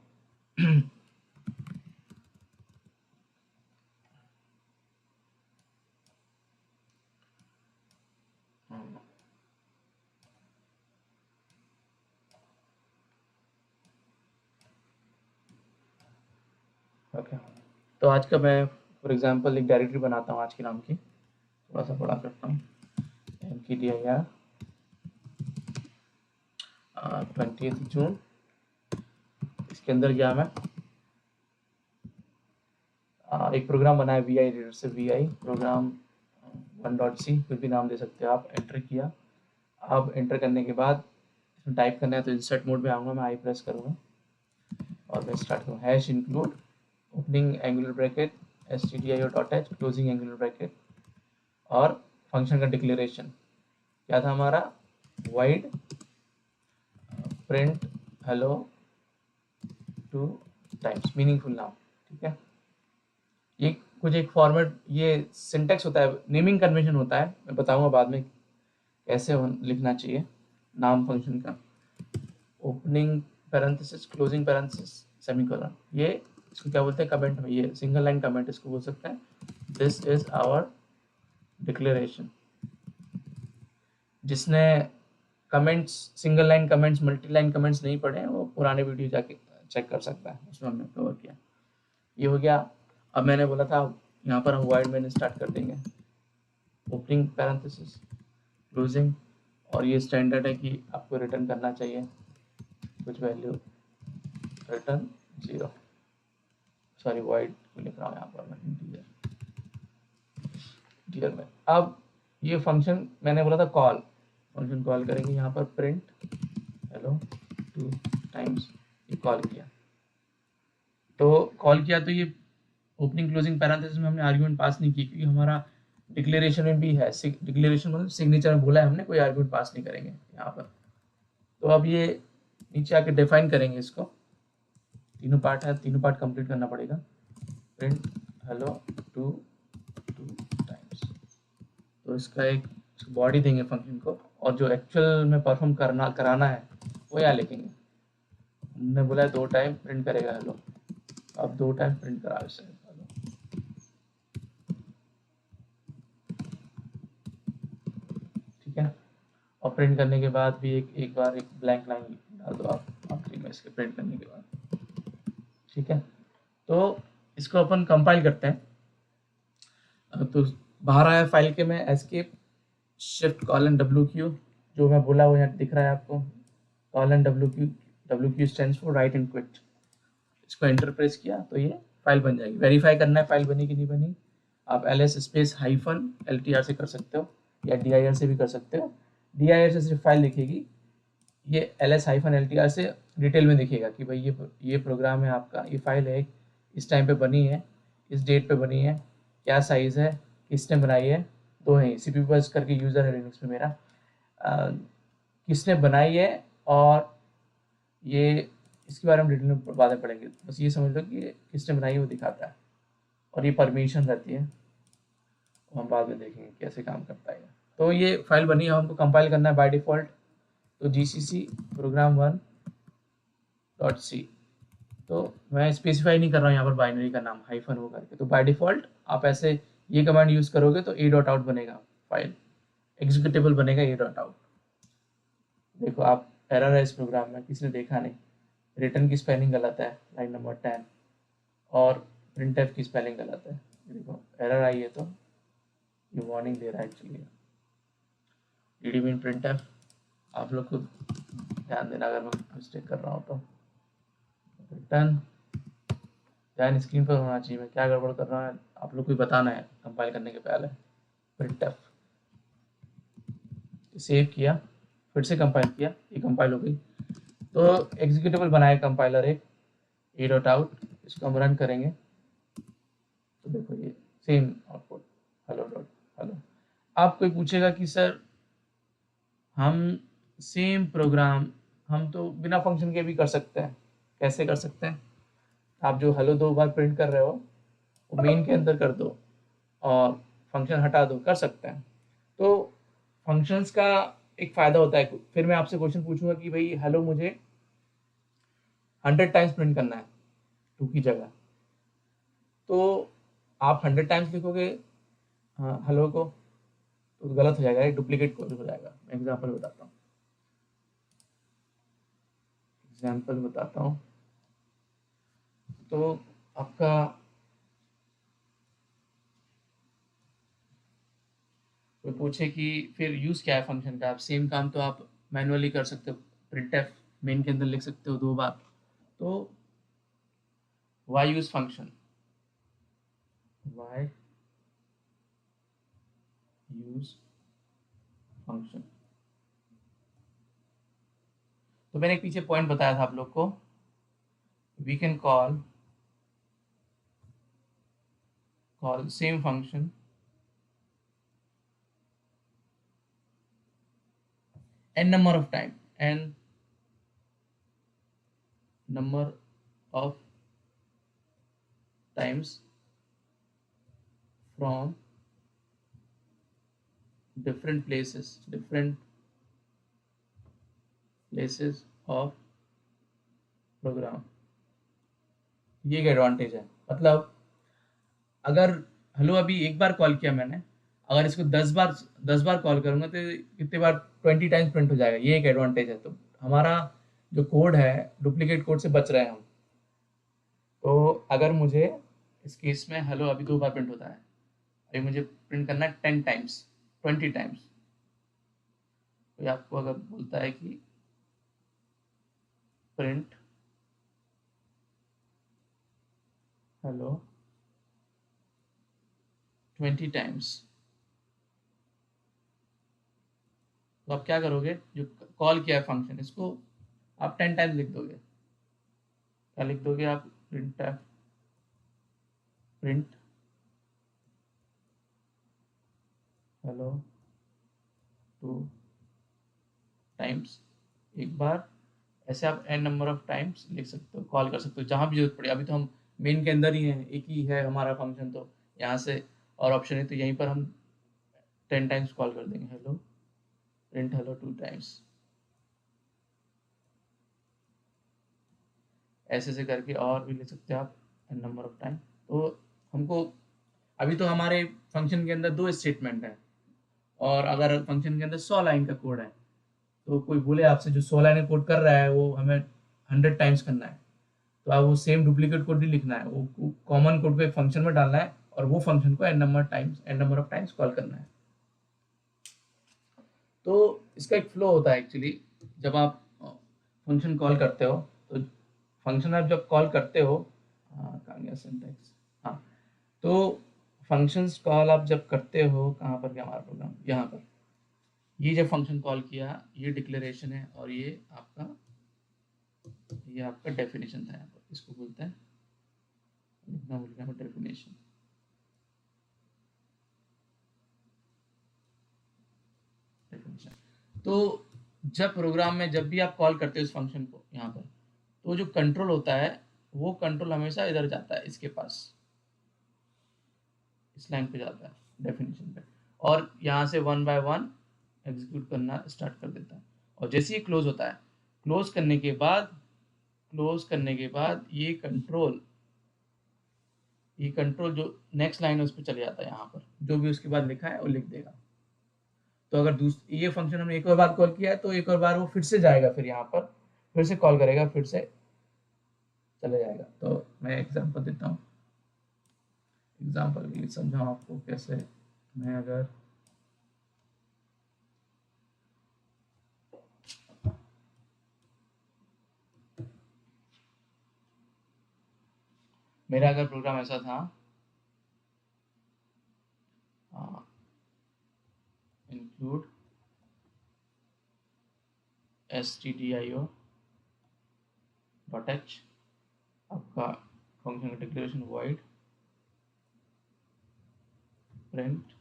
ओके, तो आज का मैं फॉर एग्जांपल एक डायरेक्टरी बनाता हूँ आज के नाम की, थोड़ा सा बड़ा करता हूँ, mkdir 20 जून। इसके अंदर गया मैं, एक प्रोग्राम बनाया वी आई रीडर से, वी आई प्रोग्राम 1.c कुछ भी नाम दे सकते हो आप। एंटर किया, अब एंटर करने के बाद इसमें टाइप करना है तो इंसर्ट मोड में आऊँगा मैं, आई प्रेस करूँगा और मैं स्टार्ट करूँ hash include opening angular bracket stdio.h closing angular bracket और फंक्शन का डिक्लेरेशन क्या था हमारा, wide print hello 2 times meaningful नाम। ठीक है, ये कुछ एक फॉर्मेट, ये सिंटेक्स होता है, नेमिंग कन्वेंशन होता है, मैं बताऊंगा बाद में कैसे लिखना चाहिए नाम फंक्शन का। Opening parenthesis closing parenthesis semicolon, ये इसको क्या बोलते हैं कमेंट में, ये सिंगल लाइन कमेंट इसको बोल सकते हैं। This is our declaration. जिसने comments, single line comments, multi line comments नहीं पढ़े वो पुराने वीडियो जाके चेक कर सकता है, उसमें हमने कवर किया। ये हो गया। अब मैंने बोला था यहाँ पर हम वाइड में स्टार्ट कर देंगे, ओपनिंग पैरेंथेसिस क्लोजिंग, और ये स्टैंडर्ड है कि आपको रिटर्न करना चाहिए कुछ वैल्यू, रिटर्न 0, सॉरी वाइड लिख रहा हूँ यहाँ पर मैं इंटीजर में। अब ये फंक्शन मैंने बोला था कॉल, फंक्शन कॉल करेंगे यहाँ पर प्रिंट हेलो 2 टाइम्स, ये कॉल किया। तो कॉल किया तो ये ओपनिंग क्लोजिंग पैरेंथेसिस में हमने आर्गुमेंट पास नहीं की, क्योंकि हमारा डिक्लेरेशन में भी है, डिक्लेरेशन मतलब सिग्नेचर में बोला है हमने कोई आर्गुमेंट पास नहीं करेंगे यहाँ पर। तो अब ये नीचे आके डिफाइन करेंगे इसको, तीनों पार्ट है, तीनों पार्ट कंप्लीट करना पड़ेगा। प्रिंट हेलो 2 टाइम्स, तो इसका एक बॉडी देंगे फंक्शन को, और जो एक्चुअल में परफॉर्म कराना है वो यहाँ लिखेंगे। हमने बोला है 2 टाइम प्रिंट करेगा हेलो, अब 2 टाइम प्रिंट करा इसे हेलो। ठीक है, और प्रिंट करने के बाद भी एक बार एक ब्लैंक लाइन डाल दो आप आखिरी में इसके प्रिंट करने के बाद। ठीक है, तो इसको अपन कंपाइल करते हैं। तो बाहर आया फाइल के में एस्केप शिफ्ट कॉलन WQ, जो मैं बोला वो यहाँ दिख रहा है आपको, colon WQ stands for right and quit. इसको एंटर प्रेस किया तो ये फाइल बन जाएगी। वेरीफाई करना है फाइल बनी कि नहीं बनी, आप ls स्पेस -LTR से कर सकते हो या dir से भी कर सकते हो। dir से सिर्फ फाइल दिखेगी, ये ls-LTR से डिटेल में दिखेगा कि भाई ये प्रोग्राम है आपका, ये फाइल है, इस टाइम पे बनी है, इस डेट पे बनी है, क्या साइज़ है, किसने बनाई है, 2 हैं CPU बस करके यूज़र है लिनक्स में मेरा, किसने बनाई है, और ये इसके बारे में डिटेल में बाद में पढ़ेंगे। बस ये समझ लो कि किसने बनाई है वो दिखाता है, और ये परमिशन रहती है, हम बाद में देखेंगे कैसे काम करता है। तो ये फाइल बनी है, हमको कंपाइल करना है बाय डिफ़ॉल्ट, तो gcc program1.c, तो मैं स्पेसिफाई नहीं कर रहा हूँ यहाँ पर बाइनरी का नाम हाइफन हो करके, तो बाय डिफ़ॉल्ट आप ऐसे ये कमांड यूज़ करोगे तो a.out बनेगा, फाइल एग्जीक्यूटेबल बनेगा a.out। देखो आप एरर है इस प्रोग्राम में, किसी ने देखा नहीं, रिटर्न की स्पेलिंग गलत है लाइन नंबर 10, और printf की स्पेलिंग गलत है। देखो एरर आई है, तो ये वार्निंग दे रहा है एक्चुअली ddmin printf। आप लोग को ध्यान देना अगर मैं मिस्टेक कर रहा हूँ तो। रिटर्न ध्यान स्क्रीन पर होना चाहिए, मैं क्या गड़बड़ कर रहा हूँ आप लोग को बताना है कंपाइल करने के पहले। printf सेव किया, फिर से कंपाइल किया, ये कंपाइल हो गई, तो एग्जीक्यूटेबल बनाया कंपाइलर एक a.out, इसको हम रन करेंगे तो देखो ये सेम आउटपुट hello। आप कोई पूछेगा कि सर हम सेम प्रोग्राम हम तो बिना फंक्शन के भी कर सकते हैं, कैसे कर सकते हैं? आप जो हेलो 2 बार प्रिंट कर रहे हो वो मेन के अंदर कर दो और फंक्शन हटा दो, कर सकते हैं। तो फंक्शंस का एक फ़ायदा होता है, फिर मैं आपसे क्वेश्चन पूछूंगा कि भाई हेलो मुझे 100 टाइम्स प्रिंट करना है 2 की जगह, तो आप 100 टाइम्स लिखोगे हेलो को तो गलत हो जाएगा, डुप्लीकेट कोड हो जाएगा। मैं एग्जांपल बताता हूँ। तो आपका कोई पूछे कि फिर यूज़ क्या है फंक्शन का, आप सेम काम तो आप मैनुअली कर सकते हो, printf मेन के अंदर लिख सकते हो 2 बार, तो why use function, why use function. तो मैंने एक पीछे पॉइंट बताया था आप लोग को, we can call same function n number of time, n number of times from different places of program. ये एक एडवांटेज है, मतलब अगर हेलो अभी एक बार कॉल किया मैंने, अगर इसको 10 बार कॉल करूंगा तो कितने बार 20 टाइम्स प्रिंट हो जाएगा, ये एक एडवांटेज है। तो हमारा जो कोड है डुप्लीकेट कोड से बच रहे हैं हम। तो अगर मुझे इस केस में हेलो अभी 2 बार प्रिंट होता है, अभी मुझे प्रिंट करना है 10 टाइम्स 20 टाइम्स, तो आपको अगर बोलता है कि प्रिंट हेलो 20 टाइम्स, तो आप क्या करोगे, जो कॉल किया है फंक्शन इसको आप 10 टाइम्स लिख दोगे। क्या लिख दोगे आप, प्रिंट हेलो 2 टाइम्स, एक बार। ऐसे आप n नंबर ऑफ टाइम्स लिख सकते हो, कॉल कर सकते हो जहाँ भी जरूरत पड़े। अभी तो हम मेन के अंदर ही हैं, एक ही है हमारा फंक्शन, तो यहाँ से और ऑप्शन है तो यहीं पर हम 10 टाइम्स कॉल कर देंगे हेलो, प्रिंट हेलो 2 टाइम्स, ऐसे से करके और भी ले सकते हैं आप नंबर ऑफ टाइम। तो हमको अभी तो हमारे फंक्शन के अंदर 2 स्टेटमेंट है, और अगर फंक्शन के अंदर 100 लाइन का कोड है, तो कोई बोले आपसे जो 100 लाइन कोड कर रहा है वो हमें 100 टाइम्स करना है, तो आप वो सेम डुप्लीकेट कोड नहीं लिखना है, वो कॉमन कोड को एक फंक्शन में डालना है और वो फंक्शन को n number of times call करना है। तो इसका एक फ्लो होता है एक्चुअली, जब आप फंक्शन कॉल करते हो, तो फंक्शन आप जब कॉल करते हो, कहाँ गया सिंटैक्स, हाँ, तो फंक्शंस कॉल आप जब करते हो, कहाँ पर क्या हमारा प्रोग्राम, यहाँ पर ये जब फंक्शन कॉल किया, ये डिक्लेरेशन है और ये आपका डेफिनेशन था, यहाँ पर इसको बोलते हैं, लिखना भूल गया डेफिनेशन। तो जब प्रोग्राम में जब भी आप कॉल करते हो इस फंक्शन को यहाँ पर, तो जो कंट्रोल होता है वो कंट्रोल हमेशा इधर जाता है, इसके पास, इस लाइन पे जाता है डेफिनेशन पे, और यहाँ से 1 बाय 1 एग्जीक्यूट करना स्टार्ट कर देता है। और जैसे ही क्लोज होता है, क्लोज करने के बाद ये कंट्रोल जो नेक्स्ट लाइन है उस पर चले जाता है, यहाँ पर जो भी उसके बाद लिखा है वो लिख देगा। तो अगर ये फंक्शन हमने एक और बार कॉल किया है, तो एक और बार वो फिर से जाएगा, फिर यहाँ पर फिर से कॉल करेगा, फिर से चले जाएगा। तो मैं एग्जांपल देता हूँ, एग्जांपल के लिए समझाऊँ आपको कैसे। मैं अगर मेरा अगर प्रोग्राम ऐसा था, इंक्लूड stdio .h, आपका फंक्शन का declaration void print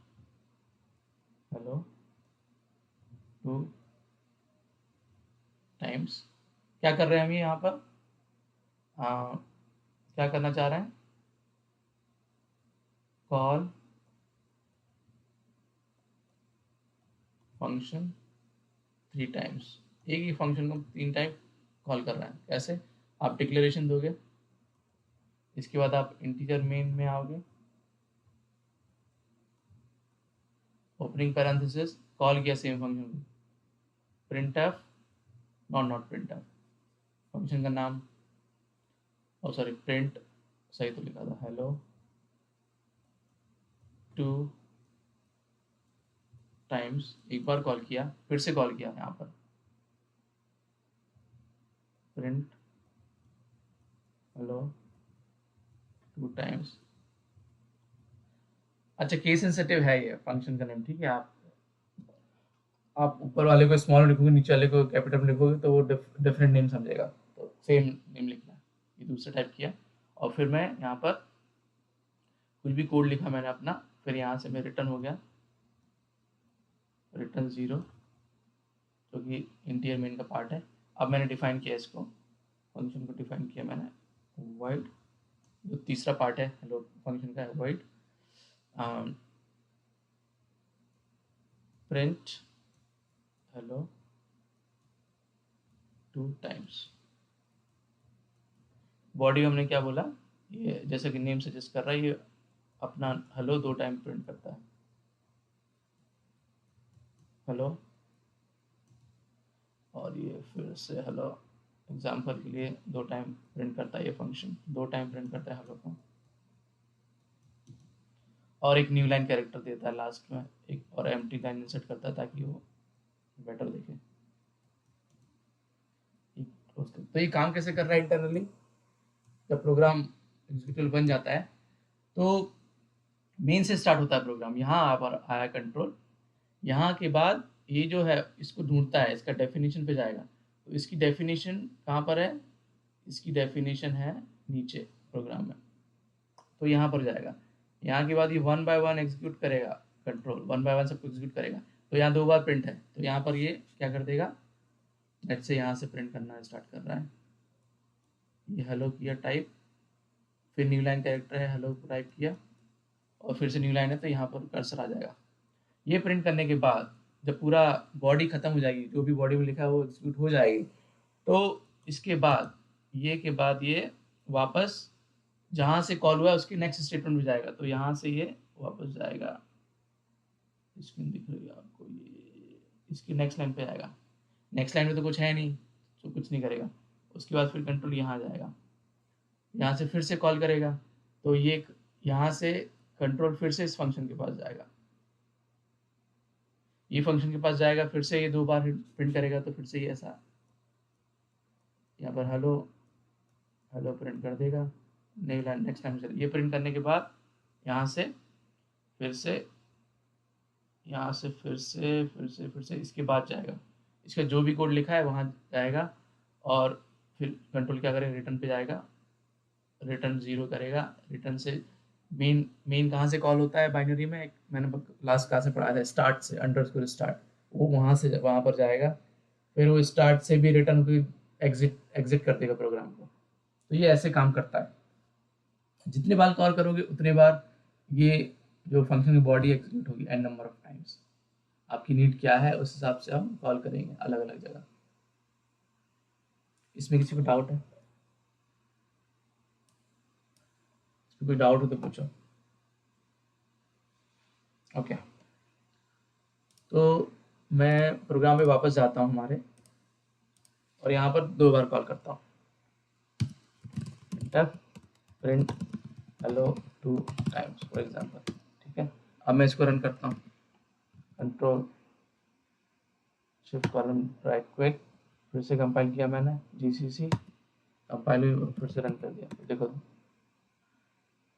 hello 2 times. क्या कर रहे हैं हम यहाँ पर, क्या करना चाह रहे हैं, कॉल फंक्शन 3 टाइम्स, एक ही फंक्शन को 3 टाइम कॉल कर रहा है। कैसे, आप डिक्लेरेशन दोगे, इसके बाद आप इंटीजर मेन में आओगे, ओपनिंग पैरेंथेसिस, कॉल किया सेम फंक्शन को, printf नॉट printf, फंक्शन का नाम, और सॉरी प्रिंट सही तो लिखा था, हेलो 2 टाइम्स, एक बार कॉल किया, फिर से कॉल किया यहाँ पर, प्रिंट हेलो 2 टाइम्स। अच्छा, केस सेंसिटिव है ये फंक्शन का नेम, ठीक है। आप ऊपर वाले को स्मॉल लिखोगे, नीचे वाले को कैपिटल लिखोगे, तो वो डिफरेंट नेम समझेगा, तो सेम नेम लिखना है। ये दूसरा टाइप किया, और फिर मैं यहाँ पर कुछ भी कोड लिखा मैंने अपना, फिर यहाँ से मैं रिटर्न हो गया, रिटर्न 0, जो कि इंटीरियर मेन का पार्ट है। अब मैंने डिफाइन किया इसको, फंक्शन को डिफाइन किया मैंने, void, जो तीसरा पार्ट है हेलो फंक्शन का है, void print hello 2 times. Body में हमने क्या बोला, ये जैसे कि नेम सजेस्ट कर रहा है, ये अपना हेलो 2 टाइम प्रिंट करता है, हेलो, और ये फिर से हेलो, एग्जाम्पल के लिए 2 टाइम प्रिंट करता है, ये फंक्शन 2 टाइम प्रिंट करता है हेलो को, और एक न्यू लाइन कैरेक्टर देता है लास्ट में, एक और एम्प्टी लाइन इंसर्ट करता है ताकि वो बेटर दिखे। तो ये काम कैसे कर रहा है इंटरनली, जब प्रोग्राम एग्जीक्यूटेबल बन जाता है, तो मेन से स्टार्ट होता है प्रोग्राम, यहाँ पर आया कंट्रोल, यहाँ के बाद ये जो है इसको ढूंढता है, इसका डेफिनेशन पे जाएगा, तो इसकी डेफिनेशन कहाँ पर है, इसकी डेफिनेशन है नीचे प्रोग्राम में, तो यहाँ पर जाएगा। यहाँ के बाद ये 1 बाय 1 एग्जीक्यूट करेगा, कंट्रोल 1 बाय 1 सबको एग्जीक्यूट करेगा, तो यहाँ 2 बार प्रिंट है, तो यहाँ पर ये क्या कर देगा, लेट्स से यहाँ से प्रिंट करना स्टार्ट कर रहा है, ये हेलो किया टाइप, फिर न्यू लाइन कैरेक्टर है हेलो टाइप किया, और फिर से न्यू लाइन है, तो यहाँ पर कर्सर आ जाएगा, ये प्रिंट करने के बाद जब पूरा बॉडी खत्म हो जाएगी, जो भी बॉडी में लिखा है वो एग्जीक्यूट हो जाएगी, तो इसके बाद ये वापस जहाँ से कॉल हुआ है उसकी नेक्स्ट स्टेटमेंट में जाएगा। तो यहाँ से ये वापस जाएगा, स्क्रीन दिख रही है आपको, ये इसकी नेक्स्ट लाइन पे आएगा। नेक्स्ट लाइन में तो कुछ है नहीं, तो कुछ नहीं करेगा। उसके बाद फिर कंट्रोल यहाँ आ जाएगा, यहाँ से फिर से कॉल करेगा, तो ये यहाँ से कंट्रोल फिर से इस फंक्शन के पास जाएगा, ये फंक्शन के पास जाएगा, फिर से ये 2 बार प्रिंट करेगा, तो फिर से ये ऐसा यहाँ पर हेलो हेलो प्रिंट कर देगा। नेक्स्ट टाइम चलिए, ये प्रिंट करने के बाद यहाँ से फिर से यहाँ से फिर से इसके बाद जाएगा, इसका जो भी कोड लिखा है वहाँ जाएगा, और फिर कंट्रोल क्या करेगा, रिटर्न पे जाएगा, रिटर्न 0 करेगा। रिटर्न से मेन कहाँ से कॉल होता है बाइनरी में, मैंने लास्ट क्लास में पढ़ाया था, स्टार्ट से अंडरस्कोर स्टार्ट, वो वहाँ से वहाँ पर जाएगा, फिर वो स्टार्ट से भी रिटर्न को एग्जिट कर देगा प्रोग्राम को। तो ये ऐसे काम करता है, जितने बार कॉल करोगे उतने बार ये जो फंक्शन की बॉडी एग्जीक्यूट होगी n नंबर ऑफ टाइम्स। आपकी नीड क्या है उस हिसाब से हम कॉल करेंगे अलग अलग जगह। इसमें किसी को डाउट है? कोई डाउट हो तो पूछो। ओके, तो मैं प्रोग्राम में वापस जाता हूँ हमारे, और यहाँ पर 2 बार कॉल करता हूँ, print hello 2 times for example. ठीक है, अब मैं इसको रन करता हूँ, control shift column right quick, फिर से कंपाइल किया मैंने, जीसीसी कंपाइल, फिर से रन कर दिया।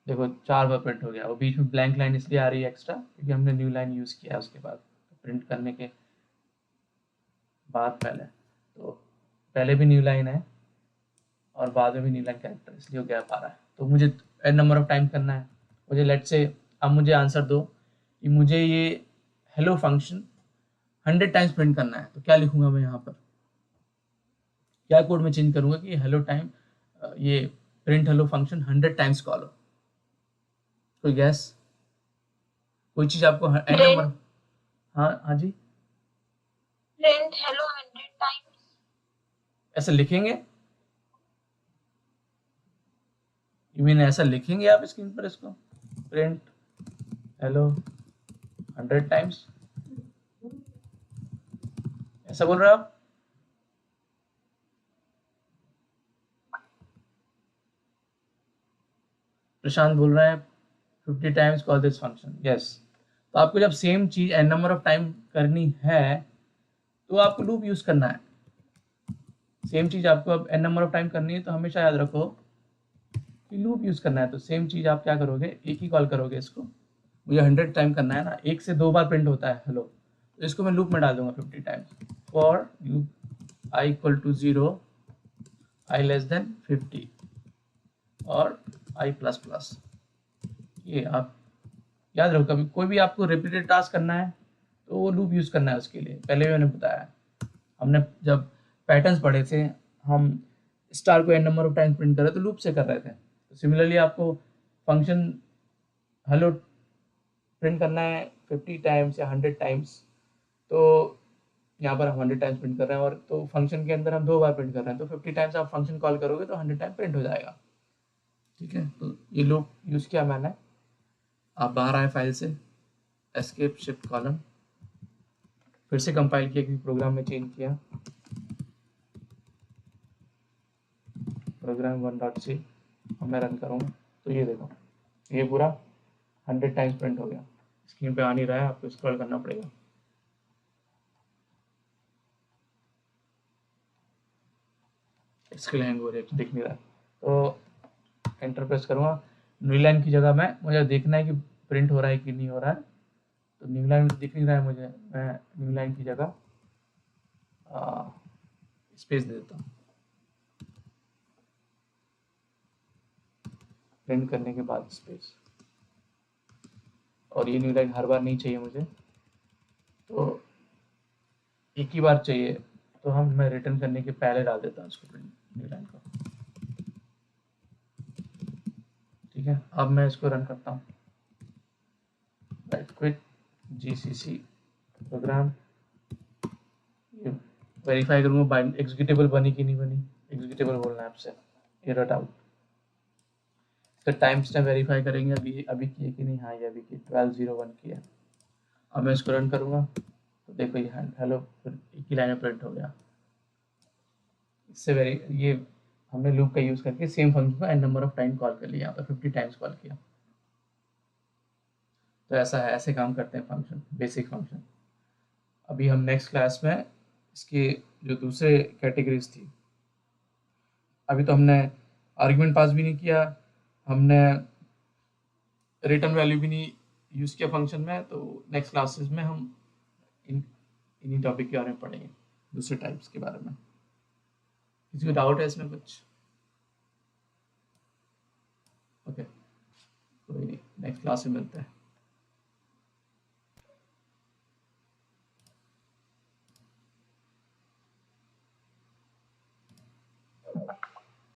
देखो 4 बार प्रिंट हो गया। वो बीच में ब्लैंक लाइन इसलिए आ रही है एक्स्ट्रा क्योंकि हमने न्यू लाइन यूज़ किया उसके बाद, प्रिंट करने के बाद पहले भी न्यू लाइन है और बाद में भी न्यू लाइन कैरेक्टर, इसलिए वो गैप आ रहा है। तो मुझे n नंबर ऑफ टाइम करना है। मुझे लेट से अब मुझे आंसर दो कि मुझे ये हेलो फंक्शन 100 टाइम्स प्रिंट करना है, तो क्या लिखूंगा मैं यहाँ पर, क्या कोड में चेंज करूंगा कि हेलो टाइम ये print hello function 100 times call हो? कोई गैस? कोई चीज आपको n नंबर, हाँ जी, प्रिंट हेलो 100 टाइम्स, ऐसा लिखेंगे? यू मीन ऐसा लिखेंगे आप स्क्रीन पर इसको, प्रिंट हेलो 100 टाइम्स, ऐसा बोल रहे हो आप? प्रशांत बोल रहे हैं 50 times call this function, yes. तो आपको जब सेम चीज n नंबर ऑफ टाइम करनी है तो आपको लूप यूज करना है। सेम चीज आपको अब n नंबर ऑफ टाइम करनी है तो हमेशा याद रखो कि लूप यूज करना है। तो सेम चीज आप क्या करोगे, एक ही कॉल करोगे इसको, मुझे 100 टाइम करना है ना, 1 से 2 बार प्रिंट होता है हेलो, तो इसको मैं लूप में डाल दूंगा 50 times, for loop i equal to 0, i less than 50 और i प्लस प्लस। ये आप याद रखो, कभी कोई भी आपको रिपीटेड टास्क करना है तो वो लूप यूज करना है उसके लिए। पहले भी मैंने बताया, हमने जब पैटर्न्स पढ़े थे, हम स्टार को n number of times print कर रहे तो लूप से कर रहे थे। तो सिमिलरली आपको फंक्शन हेलो प्रिंट करना है 50 टाइम्स या 100 टाइम्स, तो यहाँ पर हम 100 टाइम्स प्रिंट कर रहे हैं, और तो फंक्शन के अंदर हम 2 बार प्रिंट कर रहे हैं, तो 50 टाइम्स आप फंक्शन कॉल करोगे तो 100 टाइम प्रिंट हो जाएगा। ठीक है, तो ये लूप यूज़ किया मैंने। आप बाहर आए फाइल से, एस्केप शिफ्ट कॉलम, फिर से कंपाइल किया कि प्रोग्राम में चेंज किया, प्रोग्राम 1.c, अब मैं रन करूँगा तो ये देखो ये पूरा 100 टाइम्स प्रिंट हो गया। स्क्रीन पे आ नहीं रहा है, आपको स्क्रॉल करना पड़ेगा। स्क्रीन हैंग हो रही है, दिख नहीं रहा, तो एंटर प्रेस करूँगा। न्यू लाइन की जगह में मुझे देखना है कि प्रिंट हो रहा है कि नहीं हो रहा है, तो न्यू लाइन दिख नहीं रहा है मुझे, मैं न्यू लाइन की जगह स्पेस दे देता हूँ। प्रिंट करने के बाद स्पेस, और ये न्यू लाइन हर बार नहीं चाहिए मुझे, तो एक ही बार चाहिए, तो मैं रिटर्न करने के पहले डाल देता हूँ उसको प्रिंट न्यू लाइन को। ठीक है, अब मैं इसको रन करता हूँ, write quick GCC program, verify करूँगा बाइंड एग्जीक्यूटेबल बनी कि नहीं बनी, एग्जीक्यूटेबल बोलना है आपसे, एरर आउट। इसका टाइम स्टैम्प वेरीफाई करेंगे अभी किए कि नहीं, हाँ ये अभी किए 12:01 किया। अब मैं इसको रन करूँगा तो देखो ये हेलो फिर एक ही लाइन में प्रिंट हो गया। इससे ये हमने लूप का यूज़ करके सेम फंक्शन को n number of time call कर लिया, यहाँ पर 50 टाइम्स कॉल किया। तो ऐसा है, ऐसे काम करते हैं फंक्शन, बेसिक फंक्शन। अभी हम नेक्स्ट क्लास में इसके जो दूसरे कैटेगरीज थी, अभी तो हमने आर्गुमेंट पास भी नहीं किया, हमने रिटर्न वैल्यू भी नहीं यूज़ किया फंक्शन में, तो नेक्स्ट क्लासेस में हम इन्हीं टॉपिक के बारे में पढ़ेंगे, दूसरे टाइप्स के बारे में। किसी को डाउट है इसमें कुछ? ओके, कोई नहीं, नेक्स्ट क्लास में मिलते हैं।